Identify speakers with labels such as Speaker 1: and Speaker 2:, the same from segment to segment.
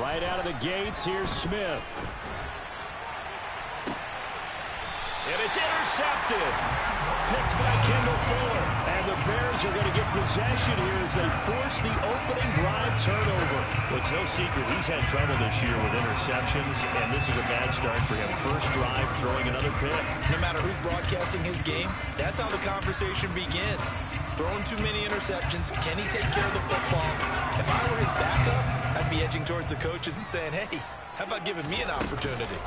Speaker 1: Right out of the gates, here's Smith. And it's intercepted. Picked by Kendall Fuller. And the Bears are going to get possession here as they force the opening drive turnover. Well, it's no secret he's had trouble this year with interceptions, and this is a bad start for him. First drive, throwing another pick.
Speaker 2: No matter who's broadcasting his game, that's how the conversation begins. Throwing too many interceptions. Can he take care of the football? If I were his backup, I'd be edging towards the coaches and saying, hey, how about giving me an opportunity?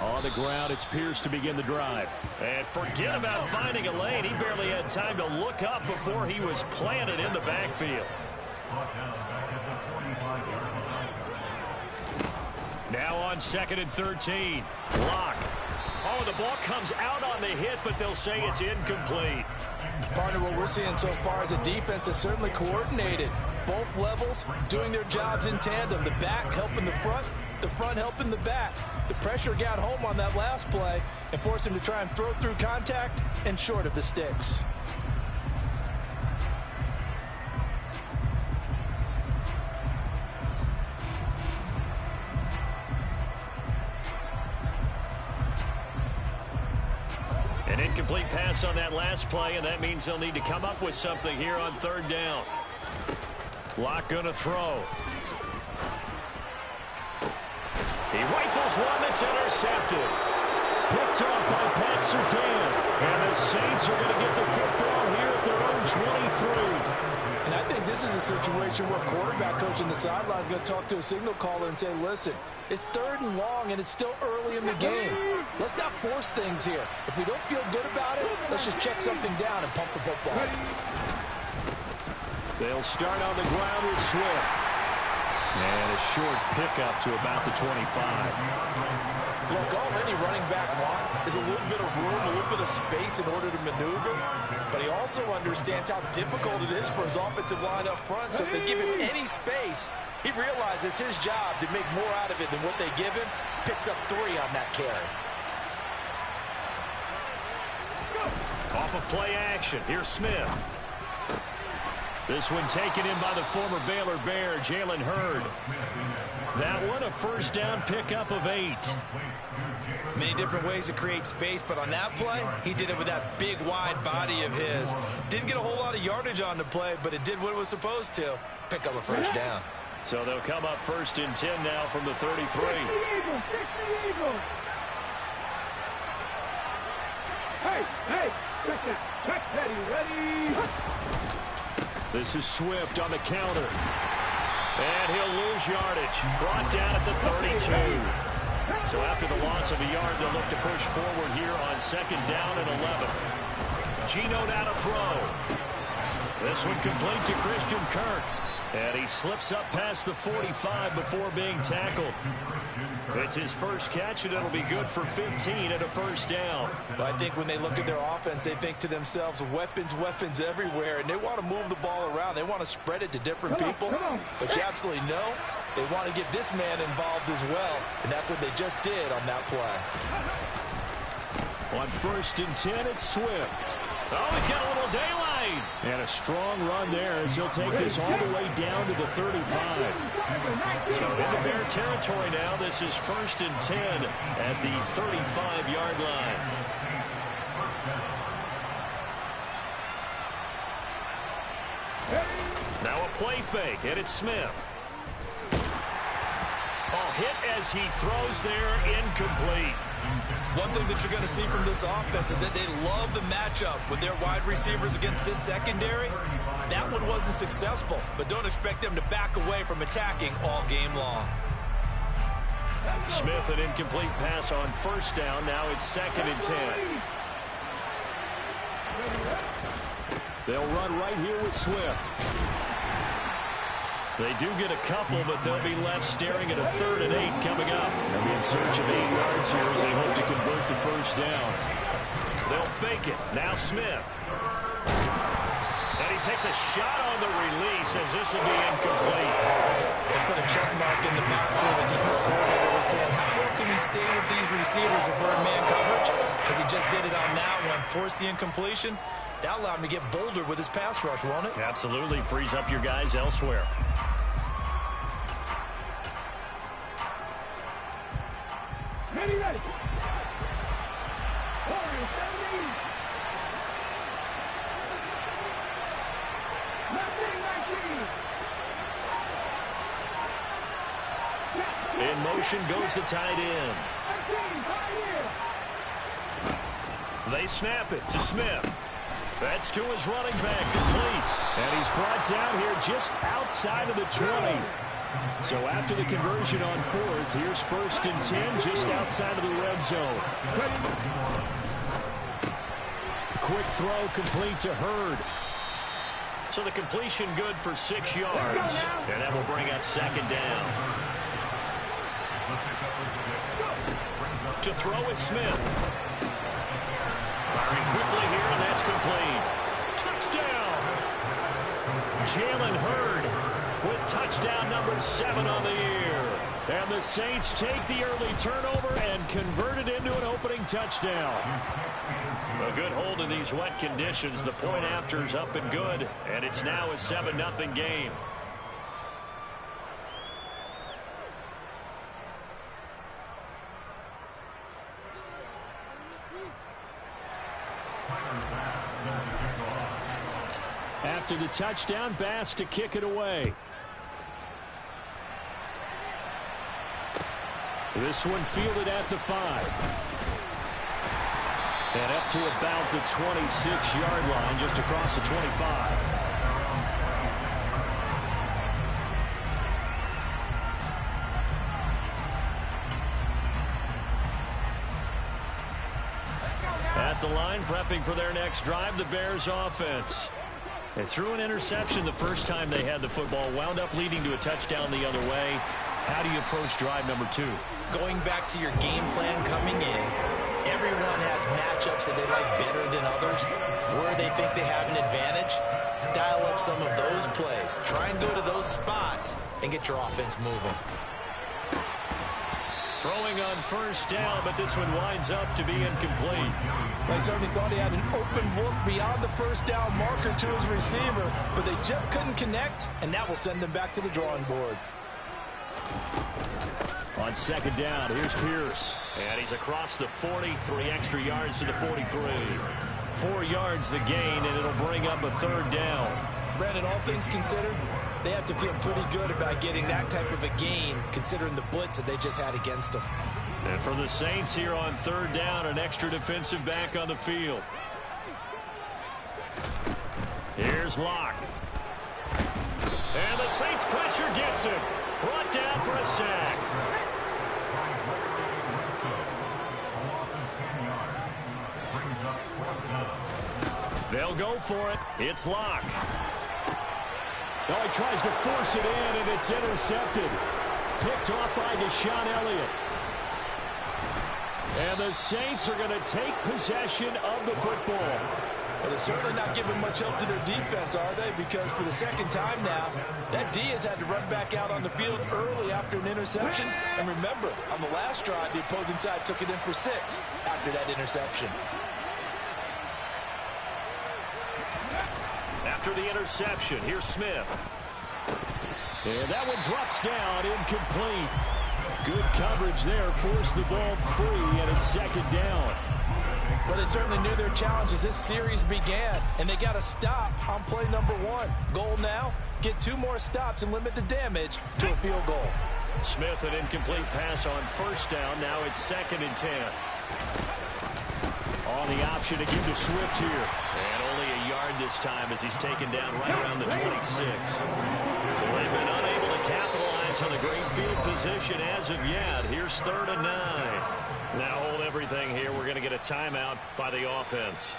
Speaker 1: On the ground, it's Pierce to begin the drive. And forget about finding a lane. He barely had time to look up before he was planted in the backfield. Now on 2nd and 13. Lock. Oh, the ball comes out on the hit, but they'll say it's incomplete.
Speaker 2: Partner, what we're seeing so far is a defense that's certainly coordinated. Both levels doing their jobs in tandem. The back helping the front helping the back. The pressure got home on that last play and forced him to try and throw through contact and short of the sticks.
Speaker 1: An incomplete pass on that last play, and that means they'll need to come up with something here on 3rd down. Lock gonna throw. He rifles one that's intercepted. Picked off by Pat Surtain. And the Saints are going to get the football here at their own 23.
Speaker 2: And I think this is a situation where quarterback coach in the sideline is going to talk to a signal caller and say, listen, it's 3rd and long and it's still early in the game. Let's not force things here. If we don't feel good about it, let's just check something down and pump the football.
Speaker 1: They'll start on the ground with Swift. And a short pickup to about the 25.
Speaker 2: Look, all any running back wants is a little bit of room, a little bit of space in order to maneuver. But he also understands how difficult it is for his offensive line up front. So if they give him any space, he realizes his job to make more out of it than what they give him. Picks up 3 on that carry.
Speaker 1: Off of play action, here's Smith. This one taken in by the former Baylor Bear, Jalen Hurd. That one a 1st down pickup of 8.
Speaker 2: Many different ways to create space, but on that play, he did it with that big, wide body of his. Didn't get a whole lot of yardage on the play, but it did what it was supposed to. Pick up a 1st down.
Speaker 1: So they'll come up 1st and 10 now from the 33.
Speaker 3: Hey, check that, you ready?
Speaker 1: This is Swift on the counter. And he'll lose yardage. Brought down at the 32. So after the loss of a yard, they'll look to push forward here on 2nd down and 11. Geno now to throw. This one complete to Christian Kirk. And he slips up past the 45 before being tackled. It's his first catch, and it'll be good for 15 and a 1st down.
Speaker 2: But I think when they look at their offense, they think to themselves, weapons everywhere, and they want to move the ball around. They want to spread it to different people. But you absolutely know they want to get this man involved as well, and that's what they just did on that play.
Speaker 1: On 1st and 10, it's Swift. Oh, he's got a little daylight. And a strong run there as he'll take this all the way down to the 35. So into Bear territory now. This is 1st and 10 at the 35-yard line. Now a play fake, and it's Smith. Oh, hit as he throws there, incomplete.
Speaker 2: One thing that you're going to see from this offense is that they love the matchup with their wide receivers against this secondary. That one wasn't successful, but don't expect them to back away from attacking all game long.
Speaker 1: Smith, an incomplete pass on 1st down. Now it's 2nd and 10. They'll run right here with Swift. They do get a couple, but they'll be left staring at a 3rd and 8 coming up. They'll be in search of 8 yards here as they hope to convert the 1st down. They'll fake it. Now Smith. And he takes a shot on the release as this will be incomplete.
Speaker 2: They put a check mark in the box where the defense coordinator was saying, how well can we stay with these receivers if we're in man coverage? because he just did it on that one. Forced the incompletion. That allowed him to get bolder with his pass rush, won't it?
Speaker 1: Absolutely. Frees up your guys elsewhere.
Speaker 3: Ready, ready. 19.
Speaker 1: In motion goes the tight end. They snap it to Smith. That's to his running back, complete. And he's brought down here just outside of the 20. So after the conversion on fourth, here's 1st and 10 just outside of the red zone. Quick throw complete to Hurd. So the completion good for 6 yards. And that will bring up 2nd down. To throw is Smith. Firing quickly here, and that's complete. Touchdown! Jalen Hurd with touchdown number 7 on the year. And the Saints take the early turnover and convert it into an opening touchdown. A good hold in these wet conditions. The point after's up and good, and it's now a 7-0 game. After the touchdown, Bass to kick it away. This one fielded at the 5. And up to about the 26-yard line, just across the 25. At the line, prepping for their next drive, the Bears offense. They threw an interception the first time they had the football, wound up leading to a touchdown the other way. How do you approach drive number 2?
Speaker 2: Going back to your game plan coming in, everyone has matchups that they like better than others. Where they think they have an advantage, dial up some of those plays. Try and go to those spots and get your offense moving.
Speaker 1: Throwing on 1st down, but this one winds up to be incomplete.
Speaker 4: They certainly thought he had an open look beyond the 1st down marker to his receiver, but they just couldn't connect, and that will send them back to the drawing board.
Speaker 1: On 2nd down, here's Pierce. And he's across the 40, 3 extra yards to the 43. 4 yards the gain, and it'll bring up a 3rd down.
Speaker 2: Brandon, all things considered, they have to feel pretty good about getting that type of a gain, considering the blitz that they just had against them.
Speaker 1: And for the Saints here on 3rd down, an extra defensive back on the field. Here's Locke. And the Saints pressure gets him. Brought down for a sack. They'll go for it. It's Locke. Oh, he tries to force it in, and it's intercepted. Picked off by Deshaun Elliott. And the Saints are going to take possession of the football.
Speaker 4: But they're certainly not giving much help to their defense, are they? Because for the 2nd time now, that D has had to run back out on the field early after an interception. And remember, on the last drive, the opposing side took it in for 6 after that interception.
Speaker 1: After the interception, here's Smith. And that one drops down, incomplete. Good coverage there, forced the ball free, and it's 2nd down.
Speaker 4: Well, they certainly knew their challenge as this series began, and they got a stop on play number 1. Goal now, get 2 more stops and limit the damage to a field goal.
Speaker 1: Smith, an incomplete pass on 1st down. Now it's 2nd and 10. On the option to give to Swift here. And only a yard this time as he's taken down right around the 26. So they've been unable to capitalize on the great field position as of yet. Here's 3rd and 9. Now hold everything here. We're going to get a timeout by the offense.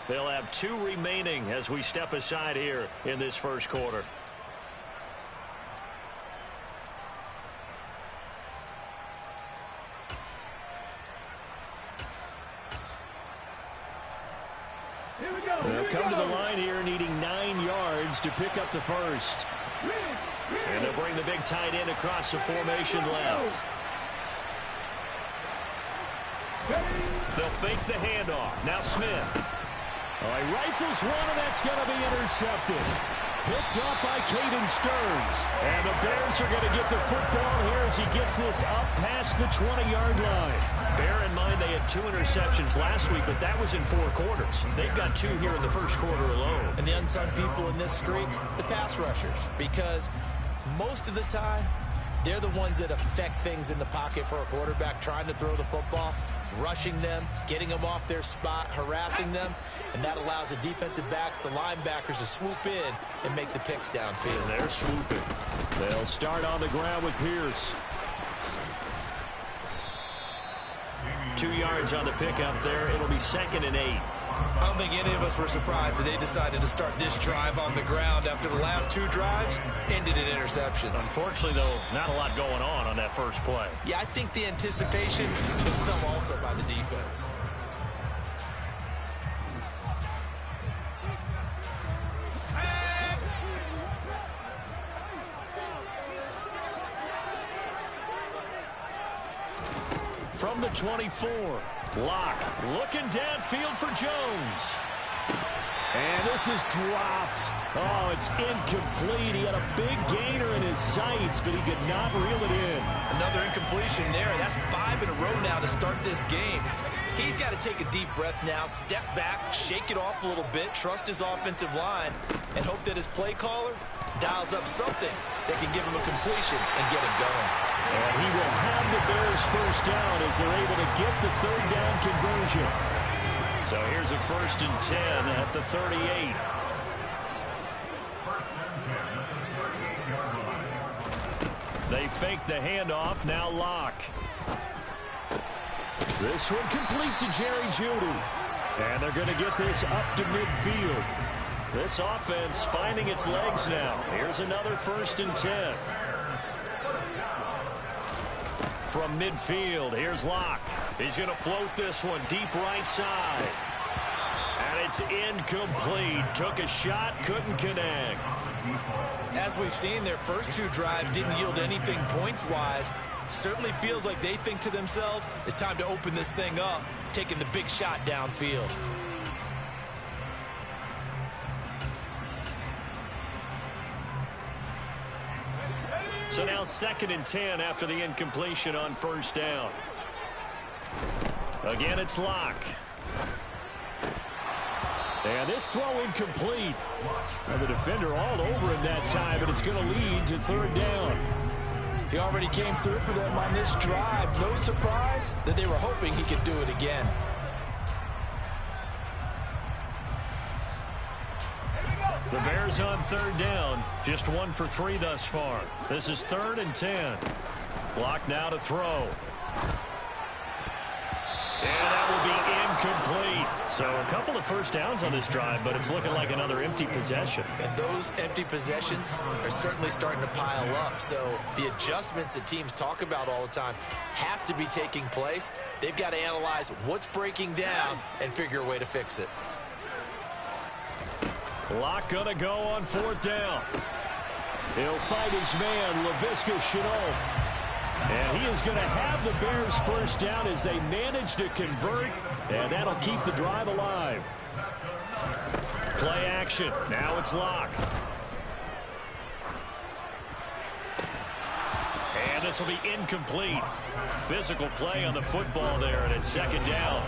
Speaker 1: They'll have 2 remaining as we step aside here in this 1st quarter. They'll come to the line here needing 9 yards to pick up the 1st. And they'll bring the big tight end across the formation left. They'll fake the handoff. Now Smith.
Speaker 5: All right, rifles one, and that's going to be intercepted. Picked up by Caden Stearns.
Speaker 1: And the Bears are going to get the football here as he gets this up past the 20-yard line. Bear in mind they had 2 interceptions last week, but that was in 4 quarters. They've got 2 here in the first quarter alone.
Speaker 4: And the unsung people in this streak, the pass rushers, because most of the time, they're the ones that affect things in the pocket for a quarterback, trying to throw the football, rushing them, getting them off their spot, harassing them, and that allows the defensive backs, the linebackers to swoop in and make the picks downfield.
Speaker 1: They're swooping.
Speaker 5: They'll start on the ground with Pierce.
Speaker 1: 2 yards on the pickup there. It'll be 2nd and 8.
Speaker 4: I don't think any of us were surprised that they decided to start this drive on the ground after the last 2 drives ended in interceptions.
Speaker 1: Unfortunately, though, not a lot going on that first play.
Speaker 4: Yeah, I think the anticipation was felt also by the defense.
Speaker 1: From the 24, Locke looking downfield for Jones.
Speaker 5: And this is dropped. Oh, it's incomplete. He had a big gainer in his sights, but he could not reel it in.
Speaker 4: Another incompletion there. That's 5 in a row now to start this game. He's got to take a deep breath now, step back, shake it off a little bit, trust his offensive line, and hope that his play caller dials up something that can give him a completion and get him going.
Speaker 5: And he will have the Bears first down as they're able to get the 3rd down conversion.
Speaker 1: So here's a 1st and 10 at the 38. They fake the handoff. Now Locke.
Speaker 5: This one complete to Jerry Jeudy. And they're going to get this up to midfield.
Speaker 1: This offense finding its legs now. Here's another 1st and 10. From midfield, here's Locke. He's going to float this one deep right side. And it's incomplete. Took a shot, couldn't connect.
Speaker 4: As we've seen, their first 2 drives didn't yield anything points-wise. Certainly feels like they think to themselves, it's time to open this thing up, taking the big shot downfield.
Speaker 1: So now 2nd and 10 after the incompletion on 1st down. Again, it's Locke.
Speaker 5: And this throw incomplete. And the defender all over him that time, but it's going to lead to 3rd down.
Speaker 4: He already came through for them on this drive. No surprise that they were hoping he could do it again.
Speaker 1: The Bears on 3rd down. Just 1 for 3 thus far. This is 3rd and 10. Locke now to throw. And that will be incomplete. So a couple of 1st downs on this drive, but it's looking like another empty possession.
Speaker 4: And those empty possessions are certainly starting to pile up. So the adjustments that teams talk about all the time have to be taking place. They've got to analyze what's breaking down and figure a way to fix it.
Speaker 1: Locke gonna go on 4th down.
Speaker 5: He'll fight his man, Laviska Shenault. And he is going to have the Bears first down as they manage to convert, and that'll keep the drive alive.
Speaker 1: Play action. Now it's Locke. And this will be incomplete. Physical play on the football there, and it's 2nd down.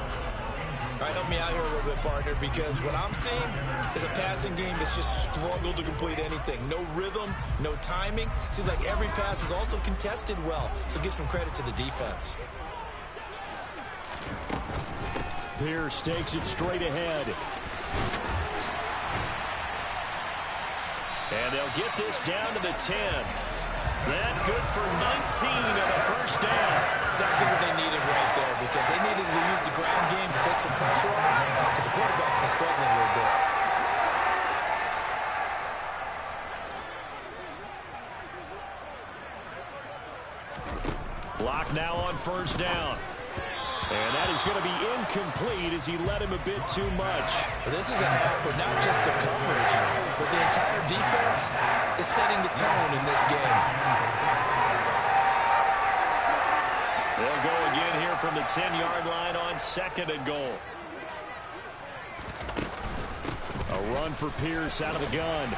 Speaker 4: All right, help me out here a little bit, partner, because what I'm seeing is a passing game that's just struggled to complete anything. No rhythm, no timing. Seems like every pass is also contested well, so give some credit to the defense.
Speaker 5: Pierce takes it straight ahead.
Speaker 1: And they'll get this down to the 10. That good for 19 of the 1st down.
Speaker 4: Exactly what they needed right there, because they needed to use the ground game to take some pressure off, because the quarterback's been struggling a little bit.
Speaker 1: Locke now on 1st down.
Speaker 5: And that is going to be incomplete as he led him a bit too much.
Speaker 4: This is a half where not just the coverage, but the entire defense is setting the tone in this game.
Speaker 1: They'll go again here from the 10-yard line on 2nd and goal. A run for Pierce out of the gun.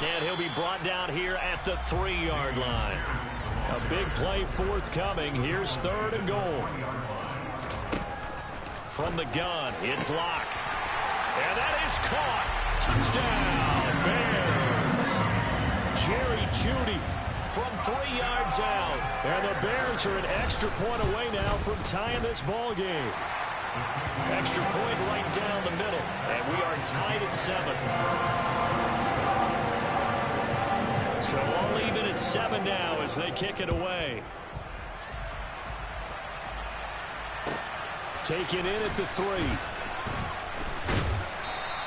Speaker 1: And he'll be brought down here at the 3-yard line. A big play forthcoming. Here's 3rd and goal. From the gun, it's Locke. And that is caught. Touchdown, Bears. Jerry Jeudy from 3 yards out. And the Bears are an extra point away now from tying this ball game. Extra point right down the middle. And we are tied at 7. So all even at 7 now as they kick it away. Taken in at the 3.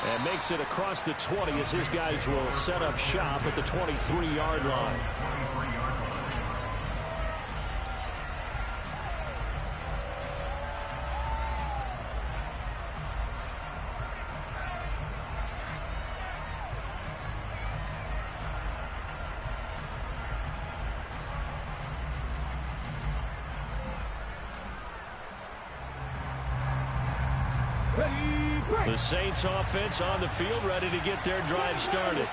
Speaker 1: And makes it across the 20 as his guys will set up shop at the 23-yard line. The Saints offense on the field, ready to get their drive started.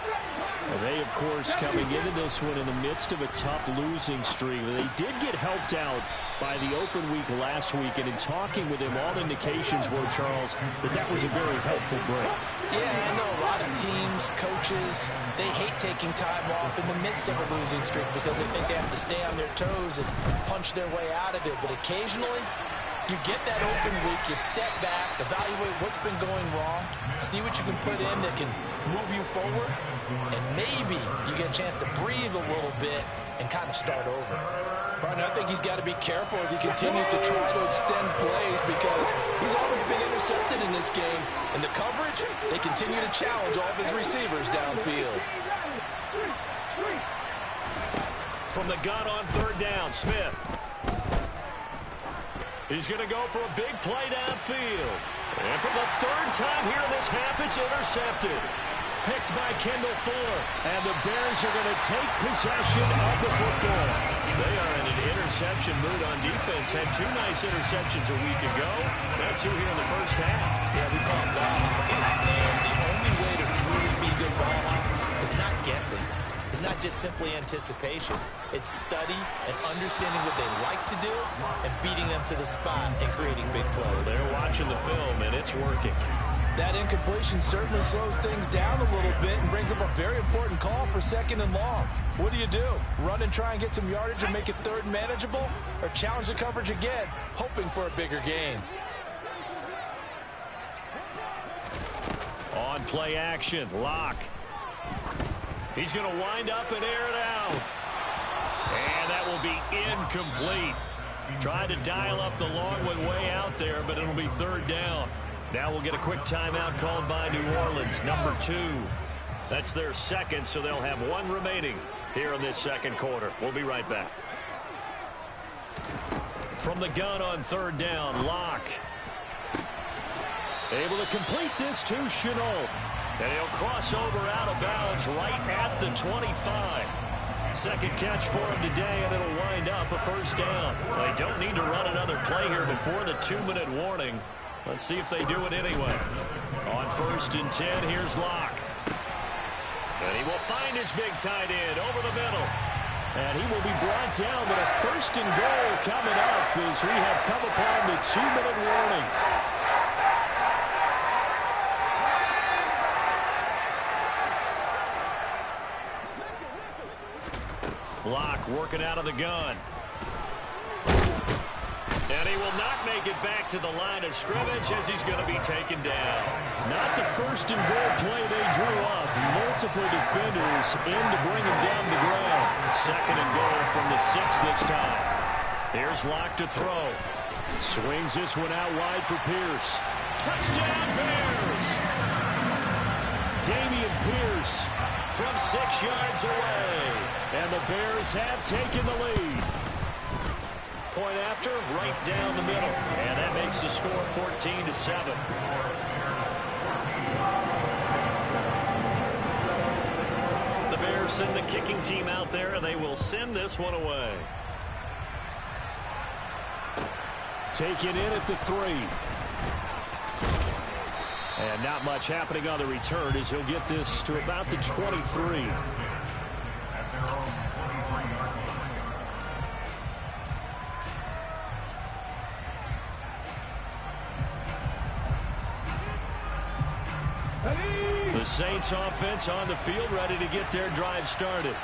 Speaker 1: Well, they, of course, coming into this one in the midst of a tough losing streak. They did get helped out by the open week last week, and in talking with him, all indications were, Charles, that was a very helpful break.
Speaker 4: Yeah, I know a lot of teams, coaches, they hate taking time off in the midst of a losing streak because they think they have to stay on their toes and punch their way out of it. But occasionally, you get that open week, you step back, evaluate what's been going wrong, see what you can put in that can move you forward, and maybe you get a chance to breathe a little bit and kind of start over.
Speaker 2: Brian, I think he's got to be careful as he continues to try to extend plays because he's already been intercepted in this game. And the coverage, they continue to challenge all of his receivers downfield.
Speaker 1: From the gun on 3rd down, Smith. He's going to go for a big play downfield. And for the 3rd time here in this half, it's intercepted. Picked by Kendall Fuller. And the Bears are going to take possession of the football. They are in an interception mood on defense. Had 2 nice interceptions a week ago. Now 2 here in the first half.
Speaker 4: Yeah, we call it ball hawking. And the only way to truly be good ball hawks is not guessing. It's not just simply anticipation. It's study and understanding what they like to do and beating them to the spot and creating big plays.
Speaker 1: They're watching the film, and it's working.
Speaker 2: That incompletion certainly slows things down a little bit and brings up a very important call for 2nd and long. What do? Run and try and get some yardage and make it 3rd manageable, or challenge the coverage again, hoping for a bigger gain?
Speaker 1: On play action, Locke. He's going to wind up and air it out. And that will be incomplete. Tried to dial up the long one way out there, but it'll be 3rd down. Now we'll get a quick timeout called by New Orleans, number 2. That's their 2nd, so they'll have 1 remaining here in this 2nd quarter. We'll be right back. From the gun on 3rd down, Locke. Able to complete this to Shenault. And he'll cross over out of bounds right at the 25. 2nd catch for him today, and it'll wind up a 1st down. They don't need to run another play here before the 2-minute warning. Let's see if they do it anyway. On 1st and 10, here's Locke. And he will find his big tight end over the middle. And he will be brought down, but a 1st and goal coming up as we have come upon the 2-minute warning. Locke working out of the gun. And he will not make it back to the line of scrimmage as he's going to be taken down.
Speaker 5: Not the 1st and goal play they drew up. Multiple defenders in to bring him down the ground.
Speaker 1: 2nd and goal from the 6 this time. Here's Locke to throw.
Speaker 5: Swings this one out wide for Pierce.
Speaker 1: Touchdown Bears!
Speaker 5: Dameon Pierce
Speaker 1: from 6 yards away.
Speaker 5: And the Bears have taken the lead.
Speaker 1: Point after, right down the middle. And that makes the score 14-7. The Bears send the kicking team out there, and they will send this one away.
Speaker 5: Taken in at the 3. And not much happening on the return as he'll get this to about the 23. The Saints offense on the field, ready to get their drive started.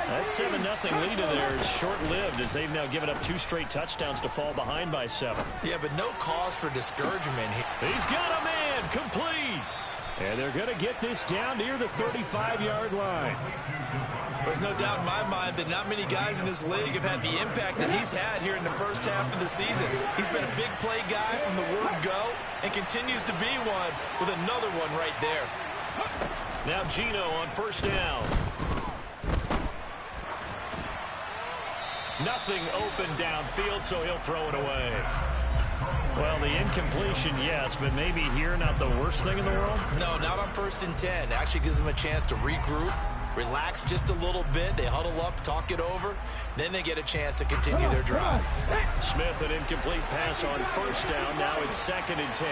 Speaker 5: That 7-0 lead of theirs short-lived as they've now given up 2 straight touchdowns to fall behind by 7.
Speaker 4: Yeah, but no cause for discouragement here.
Speaker 5: He's got a man, complete. And they're going to get this down near the 35-yard line.
Speaker 4: There's no doubt in my mind that not many guys in this league have had the impact that he's had here in the first half of the season. He's been a big play guy from the word go and continues to be one with another one right there.
Speaker 5: Now Gino on first down. Nothing open downfield, so he'll throw it away. Well, the incompletion, yes, but maybe here not the worst thing in the world?
Speaker 4: No, not on 1st and 10. Actually gives them a chance to regroup, relax just a little bit. They huddle up, talk it over. Then they get a chance to continue their drive.
Speaker 5: Smith, an incomplete pass on first down. Now it's 2nd and 10.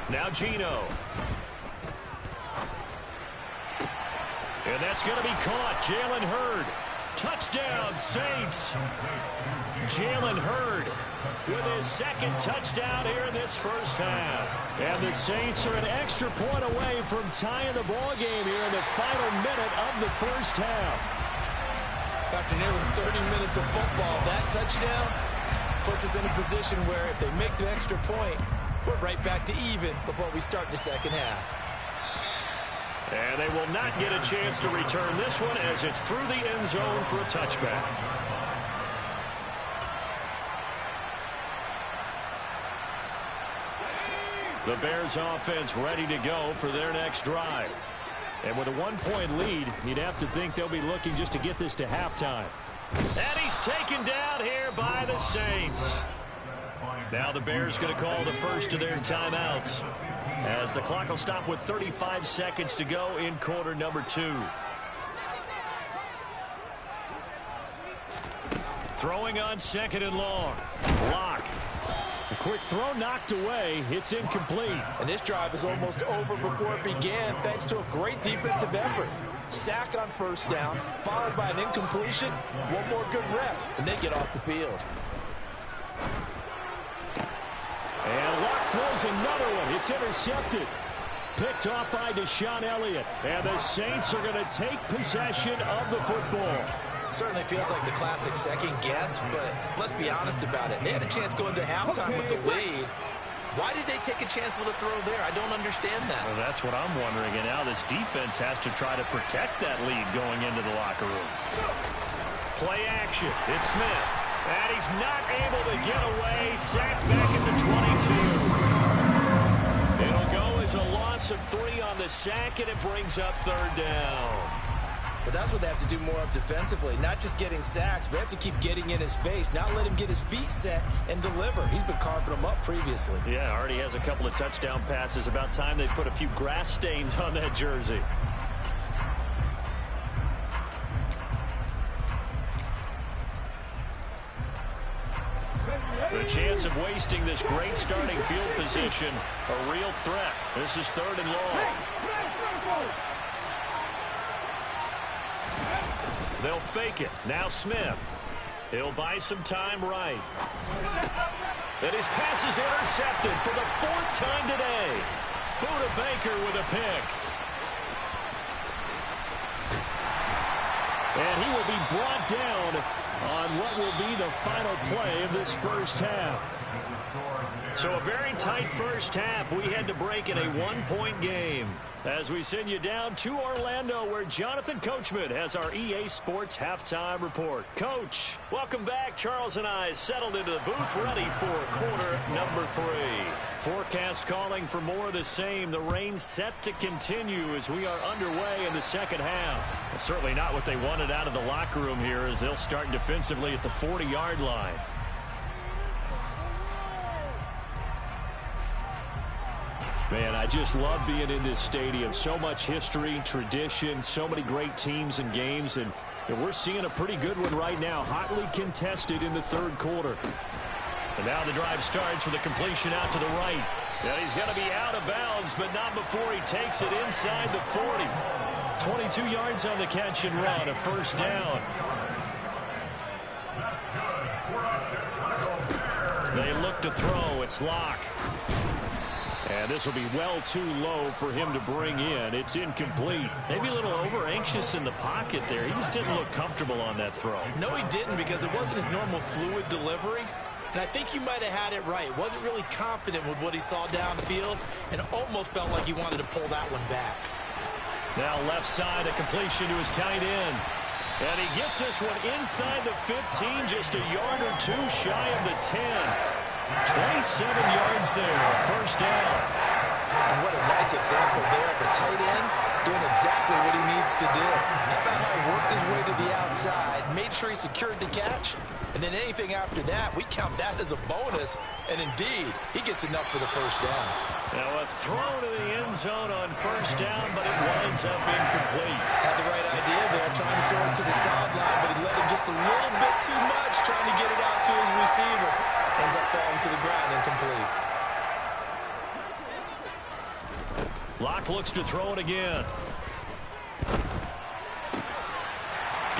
Speaker 5: Now Gino. And that's going to be caught. Jalen Hurd. Touchdown, Saints. Jalen Hurd with his 2nd touchdown here in this first half. And the Saints are an extra point away from tying the ball game here in the final minute of the first half.
Speaker 4: After nearly 30 minutes of football, that touchdown puts us in a position where if they make the extra point, we're right back to even before we start the second half.
Speaker 5: And they will not get a chance to return this one as it's through the end zone for a touchback. The Bears offense ready to go for their next drive. And with a 1-point lead, you'd have to think they'll be looking just to get this to halftime. And he's taken down here by the Saints. Now the Bears going to call the first of their timeouts as the clock will stop with 35 seconds to go in quarter number 2. Throwing on 2nd and long. Block. A quick throw knocked away. It's incomplete.
Speaker 4: And this drive is almost over before it began thanks to a great defensive effort. Sack on first down, followed by an incompletion. One more good rep, and they get off the field.
Speaker 5: And Locke throws another one. It's intercepted. Picked off by Deshaun Elliott. And the Saints are going to take possession of the football.
Speaker 4: Certainly feels like the classic second guess, but let's be honest about it. They had a chance going to halftime with the lead. Why did they take a chance with a throw there? I don't understand that.
Speaker 5: Well, that's what I'm wondering. And now this defense has to try to protect that lead going into the locker room. Play action. It's Smith. And he's not able to get away. Sacked back at the 22. It'll go as a loss of 3 on the sack, and it brings up 3rd down.
Speaker 4: But that's what they have to do more of defensively. Not just getting sacks, but they have to keep getting in his face. Not let him get his feet set and deliver. He's been carving them up previously.
Speaker 5: Yeah, already has a couple of touchdown passes. About time they put a few grass stains on that jersey. The chance of wasting this great starting field position, a real threat. This is 3rd and long. They'll fake it. Now Smith. He'll buy some time right. And his pass is intercepted for the 4th time today. Buda Baker with a pick. And he will be brought down on what will be the final play of this first half. So a very tight first half. We had to break in a 1-point game. As we send you down to Orlando, where Jonathan Coachman has our EA Sports halftime report. Coach, welcome back. Charles and I settled into the booth, ready for quarter number 3. Forecast calling for more of the same. The rain set to continue as we are underway in the second half. Well, certainly not what they wanted out of the locker room here, as they'll start defensively at the 40-yard line. Man, I just love being in this stadium. So much history, tradition, so many great teams and games, and we're seeing a pretty good one right now, hotly contested in the third quarter. And now the drive starts with a completion out to the right. And he's going to be out of bounds, but not before he takes it inside the 40. 22 yards on the catch and run, a first down. They look to throw. It's Locke. And this will be well too low for him to bring in. It's incomplete. Maybe a little over-anxious in the pocket there. He just didn't look comfortable on that throw.
Speaker 4: No, he didn't, because it wasn't his normal fluid delivery. And I think you might have had it right. Wasn't really confident with what he saw downfield and almost felt like he wanted to pull that one back.
Speaker 5: Now left side, a completion to his tight end. And he gets this one inside the 15, just a yard or two shy of the 10. 27 yards there, first down.
Speaker 2: And what a nice example there of a tight end doing exactly what he needs to do. How about how he worked his way to the outside, made sure he secured the catch, and then anything after that, we count that as a bonus. And indeed, he gets enough for the first down.
Speaker 5: Now a throw to the end zone on first down, but it winds up incomplete.
Speaker 4: Had the right idea there, trying to throw it to the sideline, but he let him just a little bit too much, trying to get it out to his receiver. Ends up falling to the ground, incomplete.
Speaker 5: Locke looks to throw it again.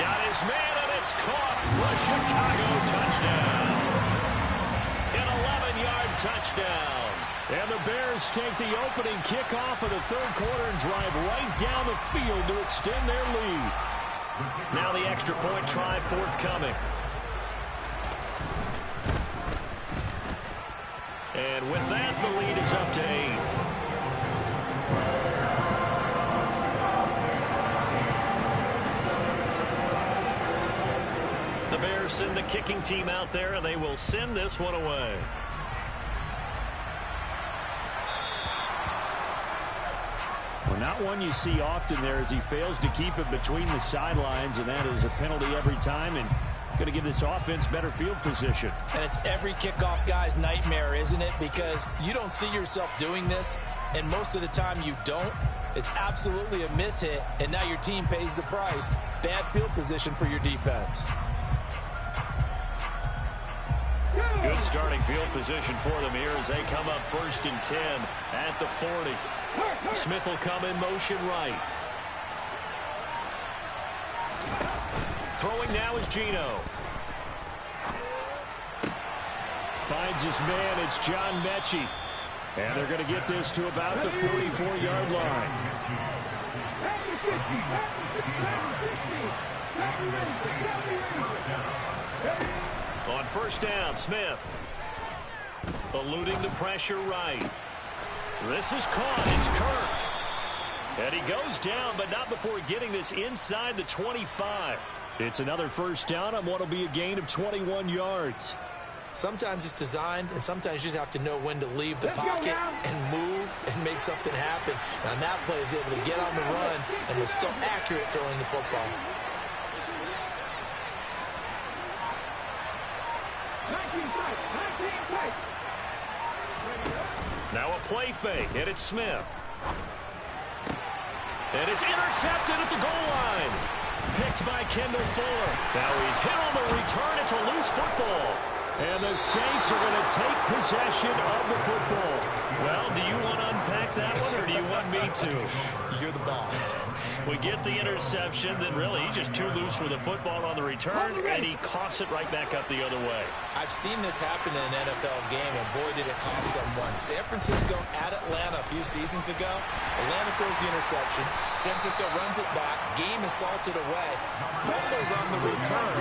Speaker 5: Got his man, and it's caught for a Chicago touchdown. An 11-yard touchdown. And the Bears take the opening kickoff of the third quarter and drive right down the field to extend their lead. Now the extra point try forthcoming. And with that, the lead is up to 8. The Bears send the kicking team out there, and they will send this one away. Well, not one you see often there, as he fails to keep it between the sidelines, and that is a penalty every time, and going to give this offense better field position.
Speaker 4: And it's every kickoff guy's nightmare, isn't it? Because you don't see yourself doing this, and most of the time you don't. It's absolutely a mishit, and now your team pays the price. Bad field position for your defense.
Speaker 5: Good starting field position for them here as they come up 1st and 10 at the 40. Smith will come in motion right. Throwing now is Geno. Finds his man, it's John Mechie. And they're going to get this to about the 44-yard line. On first down, Smith. Eluding the pressure right. This is caught. It's Kirk. And he goes down, but not before getting this inside the 25. It's another first down on what will be a gain of 21 yards.
Speaker 4: Sometimes it's designed, and sometimes you just have to know when to leave the pocket and move and make something happen. And on that play, he was able to get on the run and was still accurate throwing the football.
Speaker 5: Now a play fake, and it's Smith. And it's intercepted at the goal line. Picked by Kendall Fuller. Now he's hit on the return. It's a loose football. And the Saints are going to take possession of the football. Well, do you want to unpack that one, or do you want me to?
Speaker 4: You're the boss.
Speaker 5: We get the interception, then really he's just too loose with the football on the return, and he coughs it right back up the other way.
Speaker 4: I've seen this happen in an NFL game, and boy, did it cost someone. San Francisco at Atlanta a few seasons ago. Atlanta throws the interception. San Francisco runs it back. Game is salted away. Fumbles on the return.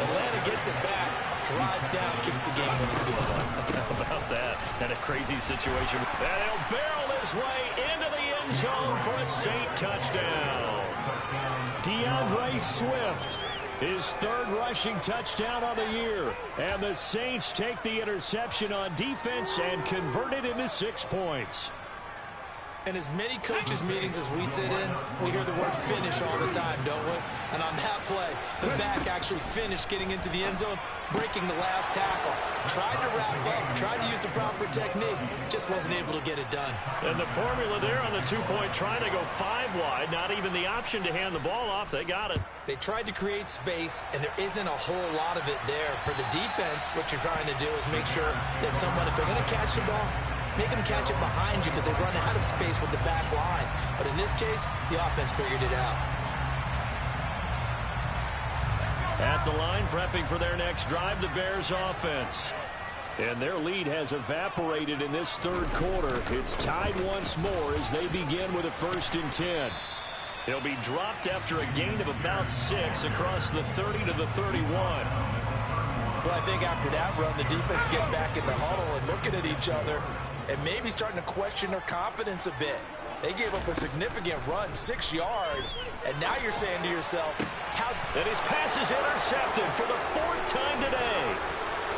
Speaker 4: Atlanta gets it back. Drives down, kicks the game-winning field goal.
Speaker 5: How about that? And a crazy situation. And he'll barrel his way into the end zone for a Saint touchdown. DeAndre Swift, his third rushing touchdown of the year. And the Saints take the interception on defense and convert it into 6 points.
Speaker 4: In as many coaches' meetings as we sit in, we hear the word finish all the time, don't we? And on that play, the back actually finished getting into the end zone, breaking the last tackle. Tried to wrap up, tried to use the proper technique, just wasn't able to get it done.
Speaker 1: And the formula there on the two-point trying to go 5 wide, not even the option to hand the ball off. They got it.
Speaker 4: They tried to create space, and there isn't a whole lot of it there. For the defense, what you're trying to do is make sure that if they're going to catch the ball, make them catch it behind you because they run out of space with the back line. But in this case, the offense figured it out.
Speaker 1: At the line, prepping for their next drive, the Bears offense. And their lead has evaporated in this third quarter. It's tied once more as they begin with a 1st and 10. He'll be dropped after a gain of about 6 across the 30 to the 31.
Speaker 2: Well, I think after that run, the defense getting back in the huddle and looking at each other and maybe starting to question their confidence a bit. They gave up a significant run, 6 yards, and now you're saying to yourself, how...
Speaker 1: And his pass is intercepted for the 4th time today.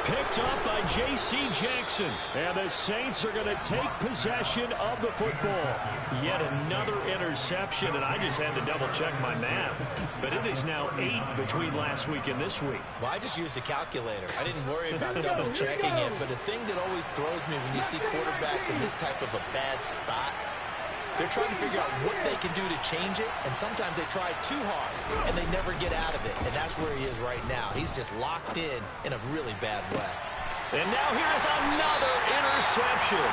Speaker 1: Picked up by J.C. Jackson. And the Saints are going to take possession of the football. Yet another interception, and I just had to double-check my math. But it is now 8 between last week and this week.
Speaker 4: Well, I just used a calculator. I didn't worry about double-checking it. But the thing that always throws me when you see quarterbacks in this type of a bad spot, they're trying to figure out what they can do to change it, and sometimes they try too hard, and they never get out of it, and that's where he is right now. He's just locked in a really bad way.
Speaker 1: And now here's another interception.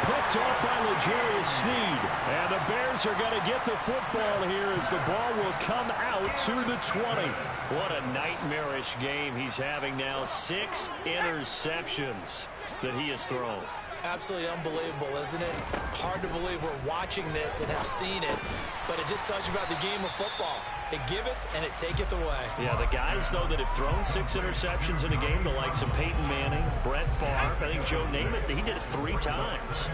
Speaker 1: Picked off by L'Jarius Sneed, and the Bears are going to get the football here as the ball will come out to the 20. What a nightmarish game he's having now. 6 interceptions that he has thrown.
Speaker 4: Absolutely unbelievable, isn't it? Hard to believe we're watching this and have seen it, but it just tells you about the game of football. It giveth and it taketh away.
Speaker 1: Yeah, the guys, though, that have thrown 6 interceptions in a game, the likes of Peyton Manning, Brett Favre, I think Joe Namath, he did it 3 times.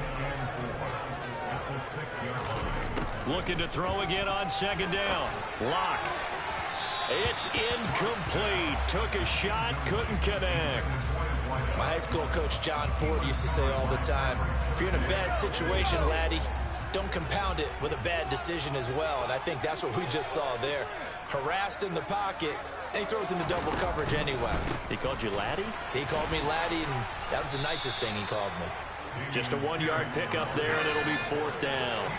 Speaker 1: Looking to throw again on 2nd down. Lock. It's incomplete. Took a shot, couldn't connect.
Speaker 4: My high school coach, John Ford, used to say all the time, if you're in a bad situation, laddie, don't compound it with a bad decision as well. And I think that's what we just saw there. Harassed in the pocket, and he throws into double coverage anyway.
Speaker 1: He called you laddie?
Speaker 4: He called me laddie, and that was the nicest thing he called me.
Speaker 1: Just a 1-yard pickup there, and it'll be 4th down.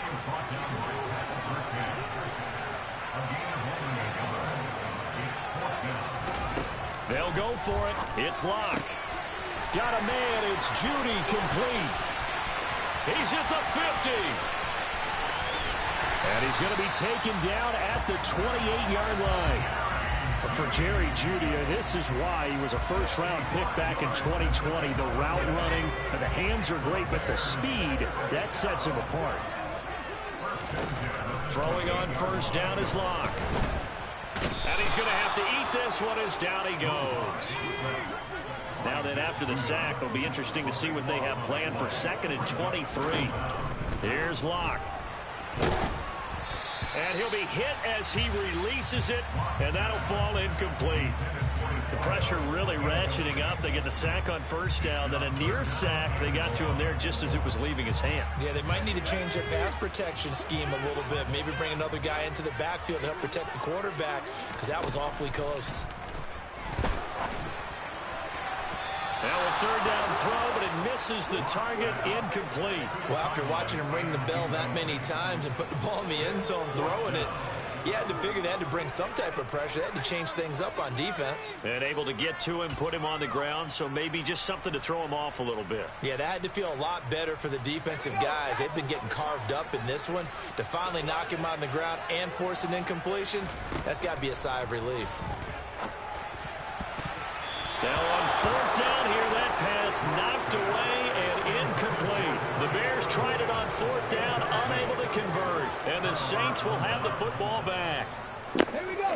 Speaker 1: They'll go for it. It's Locke. Got a man. It's Judy complete. He's at the 50. And he's going to be taken down at the 28-yard line. For Jerry Jeudy, this is why he was a first-round pick back in 2020. The route running, the hands are great, but the speed, that sets him apart. Throwing on 1st down is Locke. And he's going to have to eat this one as down he goes. Now then, after the sack, it'll be interesting to see what they have planned for 2nd and 23. Here's Locke. And he'll be hit as he releases it, and that'll fall incomplete. The pressure really ratcheting up. They get the sack on 1st down, then a near sack. They got to him there just as it was leaving his hand.
Speaker 4: Yeah, they might need to change their pass protection scheme a little bit. Maybe bring another guy into the backfield to help protect the quarterback, because that was awfully close.
Speaker 1: Now a 3rd down throw, but it misses the target, incomplete.
Speaker 4: Well, after watching him ring the bell that many times and put the ball in the end zone, throwing it, you had to figure they had to bring some type of pressure. They had to change things up on defense.
Speaker 1: And able to get to him, put him on the ground, so maybe just something to throw him off a little bit.
Speaker 4: Yeah, that had to feel a lot better for the defensive guys. They've been getting carved up in this one. To finally knock him on the ground and force an incompletion, that's got to be a sigh of relief.
Speaker 1: Now on 4th down here, that pass knocked away and incomplete. The Bears tried it on 4th down, unable to convert. And the Saints will have the football back.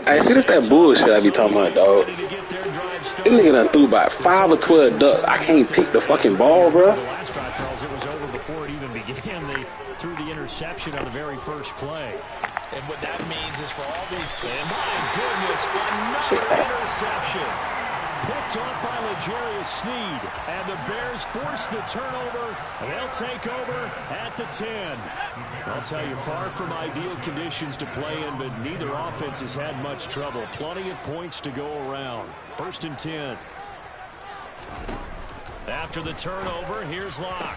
Speaker 6: Hey, see, this that bullshit I be talking about, dog. This nigga done threw about 5 or 12 ducks. I can't pick the fucking ball, bro.
Speaker 1: The last drive, Charles, it was over before it even began. They threw the interception on the very first play.
Speaker 2: And what that means is for all these...
Speaker 1: And my goodness, another interception.
Speaker 5: picked off by L'Jarius Sneed. And the Bears force the turnover, and they'll take over at the 10. I'll tell you, far from ideal conditions to play in, but neither offense has had much trouble. Plenty of points to go around. 1st and 10. After the turnover, here's Locke.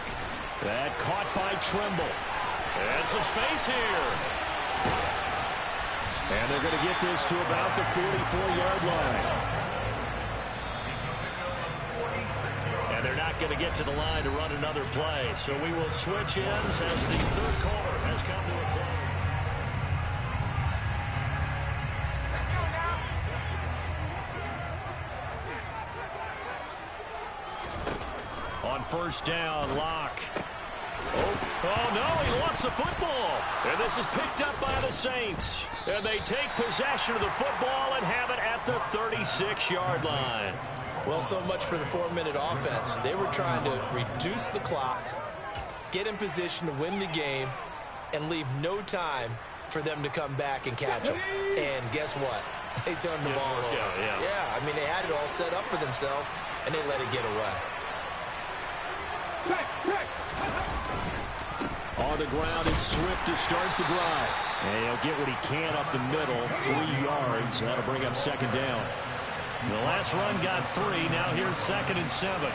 Speaker 5: That caught by Trimble. And some space here. And they're going to get this to about the 44-yard line. And they're not going to get to the line to run another play. So we will switch ends as the 3rd quarter has come to a close. On 1st down, Locke. Oh, no, he lost the football. And this is picked up by the Saints. And they take possession of the football and have it at the 36-yard line.
Speaker 4: Well, so much for the 4-minute offense. They were trying to reduce the clock, get in position to win the game, and leave no time for them to come back and catch them. And guess what? They turned the ball over. Yeah, I mean, they had it all set up for themselves, and they let it get away.
Speaker 5: On the ground, it's Swift to start the drive. And he'll get what he can up the middle, 3 yards. That'll bring up 2nd down. The last run got 3. Now here's 2nd and 7.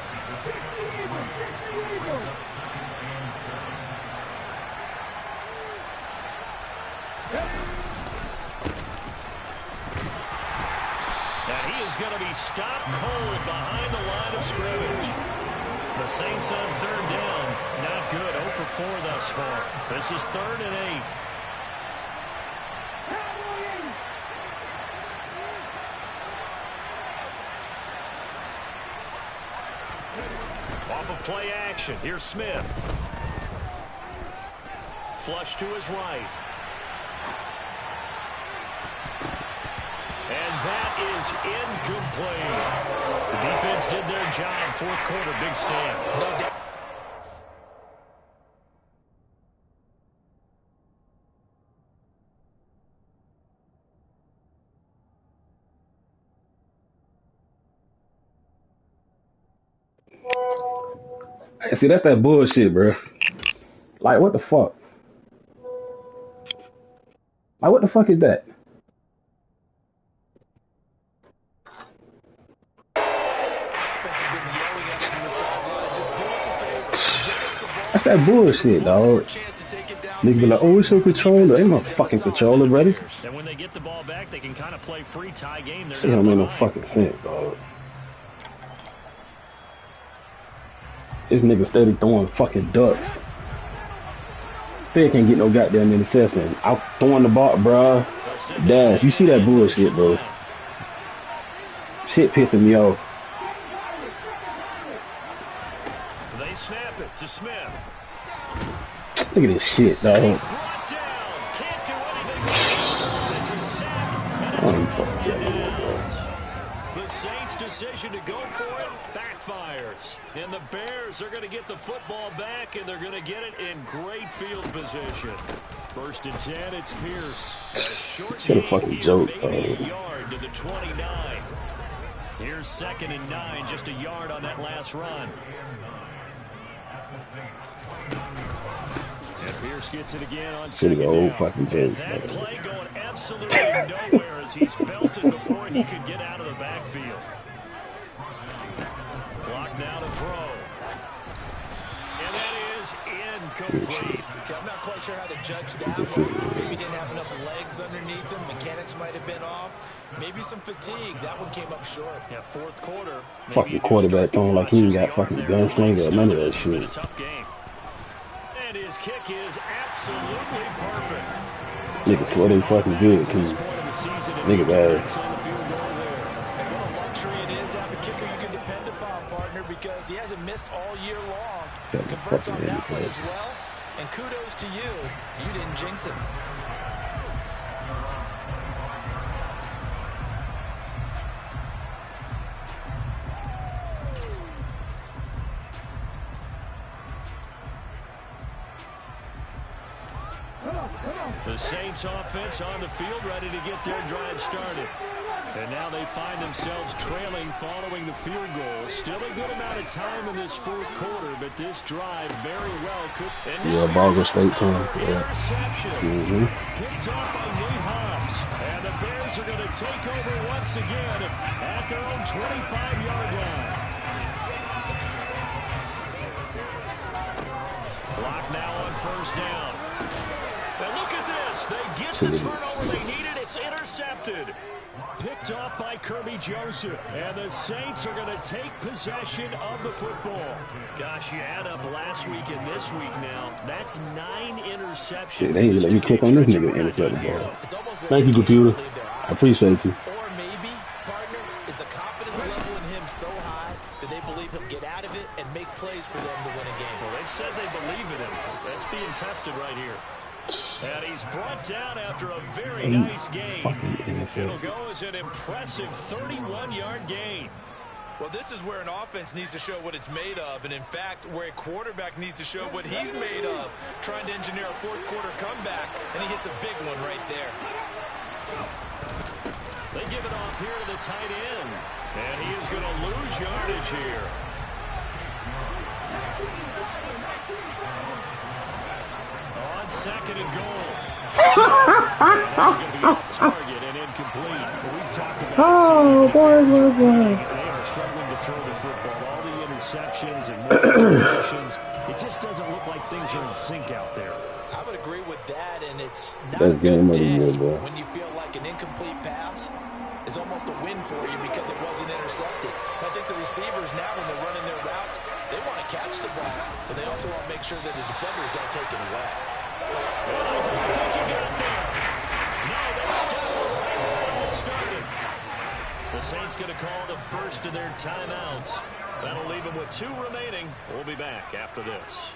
Speaker 5: And he is going to be stopped cold behind the line of scrimmage. The Saints on 3rd down. Not good. 0 for 4 thus far. This is 3rd and 8. Off of play action. Here's Smith. Flush to his right. And that is incomplete. The defense did their job. 4th quarter, big stand. No doubt.
Speaker 6: See, that's that bullshit, bro. Like, what the fuck? Like, what the fuck is that? That's that bullshit, dog. Niggas be like, oh, it's your controller. Ain't my fucking controller, buddy.
Speaker 5: And when they get the ball back, they can kind of play free tie game.
Speaker 6: Shit don't make no fucking sense, dog. This nigga steady throwing fucking ducks. Still can't get no goddamn interception. Out throwing the ball, bruh. Dash, you see that bullshit, bro. Shit pissing me off.
Speaker 5: They snap it to Smith.
Speaker 6: Look at this shit, dog.
Speaker 5: He's brought down. Can't do anything. It's a sack.
Speaker 6: I ain't fucking getting it, bro.
Speaker 5: The Saints' decision to go for it backfires. And the Bears are going to get the football back, and they're going to get it in great field position. 1st and 10, it's Pierce. A short
Speaker 6: Shit a fucking
Speaker 5: here,
Speaker 6: joke,
Speaker 5: maybe a yard to the 29. Here's 2nd and 9, just a yard on that last run. And Pierce gets it again on 2nd down.
Speaker 6: Fucking joke,
Speaker 5: that play going absolutely nowhere as he's belted before he could get out of the backfield. Clock now to throw. And that is incomplete.
Speaker 4: I'm not quite sure how to judge that one. Maybe didn't have enough legs underneath him. Mechanics might have been off. Maybe some fatigue. That one came up short.
Speaker 5: Yeah, 4th quarter.
Speaker 6: Fucking quarterback throwing like he ain't got fucking gunslinger or none of that shit.
Speaker 5: Tough game. And his kick is absolutely perfect.
Speaker 6: Nigga swear they fucking good too. Nigga bad.
Speaker 4: What a luxury it is to have a kicker you can depend upon, partner, because he hasn't missed all year long. Converts on that one as well. And kudos to you. You didn't jinx him.
Speaker 5: The Saints offense on the field, ready to get their drive started. And now they find themselves trailing following the field goal. Still a good amount of time in this fourth quarter, but this drive very well could.
Speaker 6: Yeah, ball goes straight to him.
Speaker 5: Interception. Picked off by Nate Hobbs. And the Bears are going to take over once again at their own 25-yard line. Clock now on first down. And look at this. They get the turnover they needed. It's intercepted. Picked off by Kirby Joseph. And the Saints are going to take possession of the football. Gosh, you add up last week and this week now. That's 9 interceptions.
Speaker 6: Shit, they ain't let me click on this nigga intercept the ball. Thank you, computer. I appreciate you.
Speaker 4: Or maybe, partner, is the confidence level in him so high that they believe he'll get out of it and make plays for them to win a game.
Speaker 5: Well, they've said they believe in him. That's being tested right here. And he's brought down after a very nice game. It'll go as an impressive 31-yard gain.
Speaker 4: Well, this is where an offense needs to show what it's made of, and in fact, where a quarterback needs to show what he's made of, trying to engineer a fourth-quarter comeback, and he hits a big one right there.
Speaker 5: They give it off here to the tight end, and he is going to lose yardage here. On second and goal. Target and incomplete. We've talked about
Speaker 6: boy.
Speaker 5: They are struggling to throw the football. All the interceptions and more interceptions. It just doesn't look like things are in sync out there.
Speaker 4: I would agree with that, and it's not
Speaker 6: Best
Speaker 4: a
Speaker 6: game
Speaker 4: good
Speaker 6: of the
Speaker 4: day
Speaker 6: year, bro.
Speaker 4: when you feel like an incomplete pass is almost a win for you because it wasn't intercepted. I think the receivers now, when they're running their routes, they want to catch the ball, but they also want to make sure that the defenders don't take it away.
Speaker 5: Well, I don't think you got there. No, they stopped right where it started. The Saints going to call the first of their timeouts. That'll leave them with 2 remaining. We'll be back after this.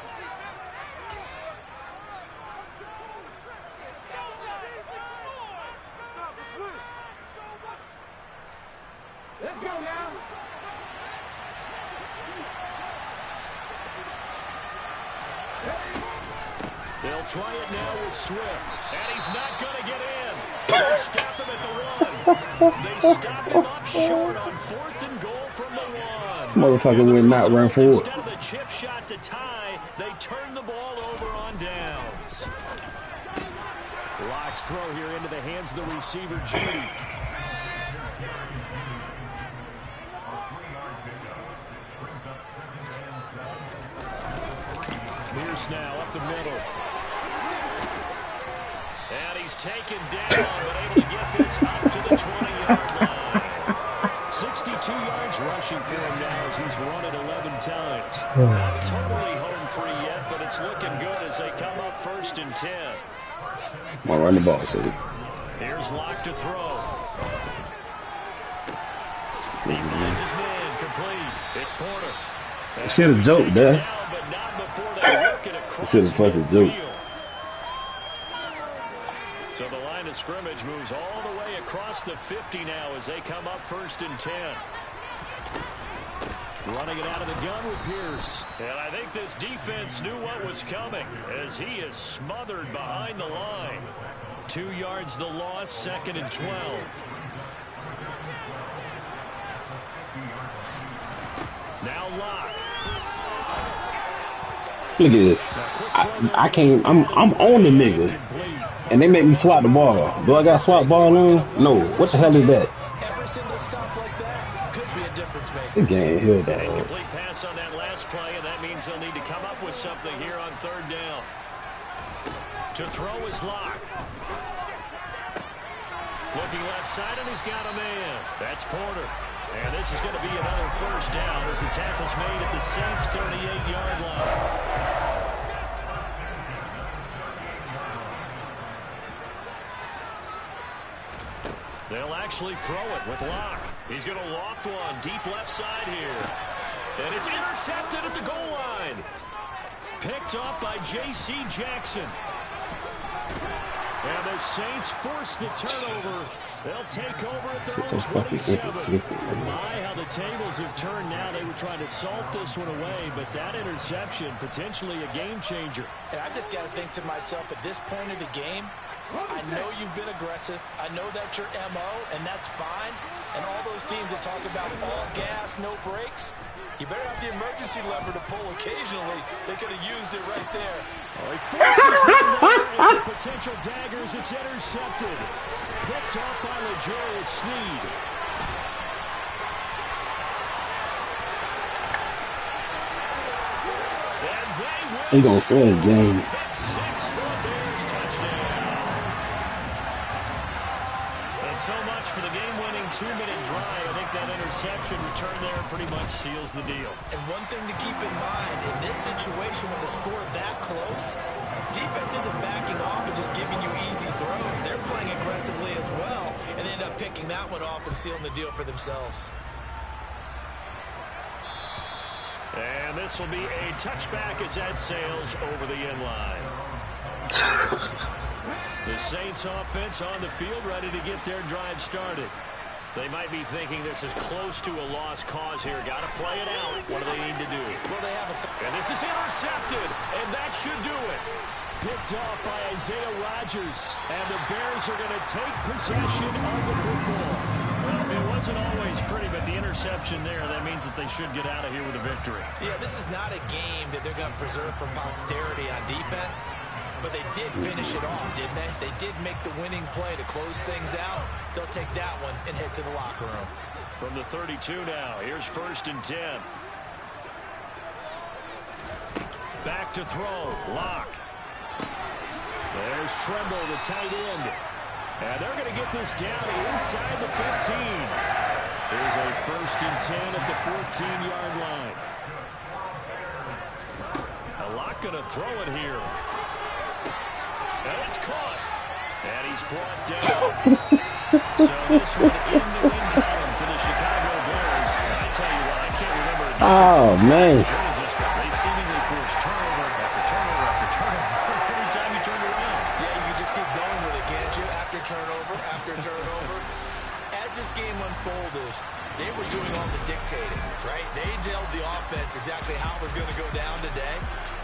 Speaker 3: Let's go now.
Speaker 5: They'll try it now with Swift, and he's not going to get in. They stop him at the 1. They stop him up short on 4th and goal from the 1.
Speaker 6: This motherfucker will not run forward.
Speaker 5: Instead of the chip shot to tie, they turn the ball over on downs. Locke's throw here into the hands of the receiver, Judy. Pierce now up the middle. And he's taken down, but able to get this up to the 20-yard line. 62 yards rushing for him now as he's run it 11 times. Not totally home free yet, but it's looking good as they come up 1st and 10.
Speaker 6: I'm gonna run the ball, so.
Speaker 5: Here's Locke to throw. He finds his man complete. It's Porter.
Speaker 6: Shit a joke, man. This is a fucking joke.
Speaker 5: So the line of scrimmage moves all the way across the 50 now as they come up 1st and 10. Running it out of the gun with Pierce. And I think this defense knew what was coming as he is smothered behind the line. 2 yards the loss, 2nd and 12. Now Locke.
Speaker 6: Look at this. I can't. I'm on the nigga, and they make me swap the ball. Do I got swap ball on? No. What the hell is that?
Speaker 4: Every single stop like that could be a difference maker.
Speaker 6: The game here, dog.
Speaker 5: Incomplete pass on that last play, and that means they'll need to come up with something here on 3rd down. To throw is Locke. Looking left side, and he's got a man. That's Porter. And this is going to be another 1st down as the tackle's made at the Saints' 38-yard line. They'll actually throw it with Locke. He's going to loft one deep left side here. And it's intercepted at the goal line. Picked up by J.C. Jackson. And the Saints force the turnover. They'll take over at their own 27. My, how the tables have turned now. They were trying to salt this one away, but that interception, potentially a game changer.
Speaker 4: And I just got to think to myself, at this point of the game, I know you've been aggressive. I know that's your MO, and that's fine. And all those teams that talk about all gas, no brakes, you better have the emergency lever to pull occasionally. They could have used it right there.
Speaker 5: Oh, he forces one more into potential daggers. It's intercepted. Picked off by LeJarius Sneed.
Speaker 6: He gonna throw the game.
Speaker 1: And so much for the game-winning 2-minute drive. I think that interception return there pretty much seals the deal.
Speaker 4: And one thing to keep in mind, in this situation with the score that close, defense isn't backing off and just giving you easy throws. They're playing aggressively as well, and they end up picking that one off and sealing the deal for themselves.
Speaker 1: And this will be a touchback as that sails over the end line. The Saints offense on the field ready to get their drive started. They might be thinking this is close to a lost cause here. Got to play it out. What do they need to do?
Speaker 4: Well, they have
Speaker 1: and this is intercepted, and that should do it.
Speaker 5: Picked off by Isaiah Rodgers. And the Bears are going to take possession of the football.
Speaker 1: Well, it wasn't always pretty, but the interception there, that means that they should get out of here with a victory.
Speaker 4: Yeah, this is not a game that they're going to preserve for posterity on defense, but they did finish it off, didn't they? They did make the winning play to close things out. They'll take that one and head to the locker room.
Speaker 1: From the 32 now, here's 1st and 10. Back to throw, Lock.
Speaker 5: There's Tremble, the tight end. And they're going to get this down inside the 15. There's a 1st and 10 at the 14-yard line.
Speaker 1: Lock going to throw it here. And it's caught. And he's brought down. So this one in the win column for the Chicago Bears. I tell you what, I can't remember.
Speaker 6: Oh, man.
Speaker 1: They seemingly forced turnover after turnover after turnover. Every time you turn around.
Speaker 4: Yeah, you can just keep going with it, can't you? After turnover. As this game unfolded, they were doing all the dictating, right? They told the offense exactly how it was going to go down today.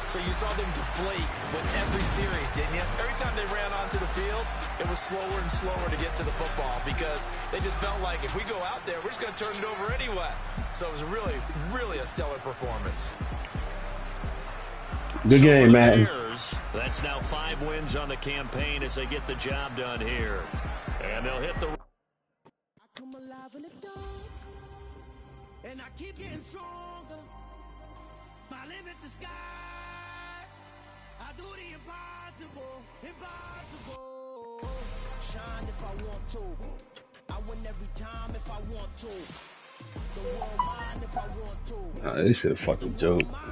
Speaker 4: So you saw them deflate with every series, didn't you? Every time they ran onto the field, it was slower and slower to get to the football because they just felt like if we go out there, we're just going to turn it over anyway. So it was really, really a stellar performance.
Speaker 6: Good game, man.
Speaker 1: Bears, that's now 5 wins on the campaign as they get the job done here. And they'll hit the...
Speaker 7: I come alive in the dark, and I keep getting stronger. My limit's the sky. I do the impossible. Shine if I want to. I win every time if I want to. The world mine if I want to.
Speaker 6: Nah, this shit a fucking joke.